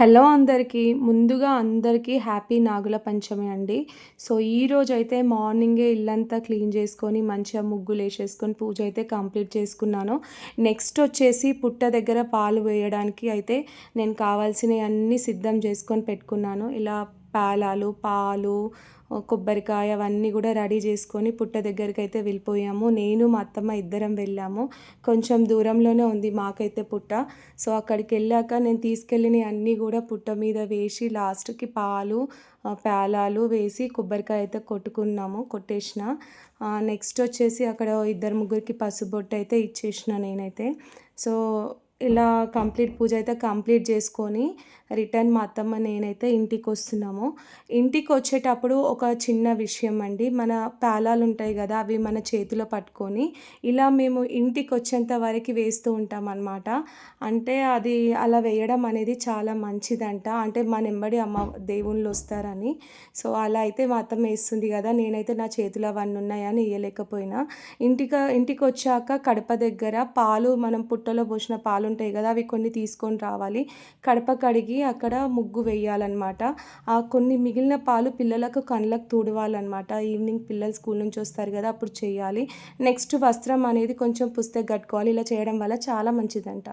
Hello అందరికీ. ముందుగా అందరికీ హ్యాపీ నాగుల పంచమి అండి. సో, ఈరోజైతే మార్నింగే ఇల్లంతా క్లీన్ చేసుకొని, మంచిగా ముగ్గులేసేసుకొని, పూజ అయితే కంప్లీట్ చేసుకున్నాను. నెక్స్ట్ వచ్చేసి పుట్ట దగ్గర పాలు వేయడానికి అయితే నేను కావాల్సినయన్నీ సిద్ధం చేసుకొని పెట్టుకున్నాను. ఇలా పేలాలు, పాలు, కొబ్బరికాయ అవన్నీ కూడా రెడీ చేసుకొని పుట్ట దగ్గరికైతే వెళ్ళిపోయాము. నేను, మా అత్తమ్మ ఇద్దరం వెళ్ళాము. కొంచెం దూరంలోనే ఉంది మాకైతే పుట్ట. సో, అక్కడికెళ్ళాక నేను తీసుకెళ్ళినయి అన్నీ కూడా పుట్ట మీద వేసి లాస్ట్‌కి పాలు, పేలాలు వేసి కొబ్బరికాయ అయితే కొట్టేసిన. నెక్స్ట్ వచ్చేసి అక్కడ ఇద్దరు ముగ్గురికి పసుబొట్టయితే ఇచ్చేసిన నేనైతే. సో, ఇలా పూజ అయితే కంప్లీట్ చేసుకొని రిటర్న్ మా అత్తమ్మ నేనైతే ఇంటికొస్తున్నాము. ఇంటికొచ్చేటప్పుడు ఒక చిన్న విషయం అండి. మన పేలాలు ఉంటాయి కదా! అవి మన చేతిలో పట్టుకొని ఇలా మేము ఇంటికొచ్చేంత వరకి వేస్తూ ఉంటామనమాట. అంటే అది అలా వేయడం అనేది చాలా మంచిదంట. అంటే మనెంబడి దేవుళ్ళొస్తారని. సో, అలా అయితే మా అత్తమ్మ ఏస్తుంది కదా! నేనైతే నా చేతిలో అవన్నీ ఉన్నాయని ఎయలేకపోయినా. ఇంటికొచ్చాక కడప దగ్గర పాలు మనం పుట్టలో పోసిన పాలుంటాయి కదా! అవి కొన్ని తీసుకొని రావాలి. కడప కడిగి అక్కడ ముగ్గు వేయాలనమాట. ఆ కొన్ని మిగిలిన పాలు పిల్లలకు కళ్ళకు తుడవాలనమాట. ఈవినింగ్ పిల్లలు స్కూల్ నుంచి వస్తారు కదా! అప్పుడు చేయాలి. నెక్స్ట్ వస్త్రం అనేది కొంచెం పుస్తకు కట్టుకోవాలి. ఇలా చేయడం వల్ల చాలా మంచిదంట.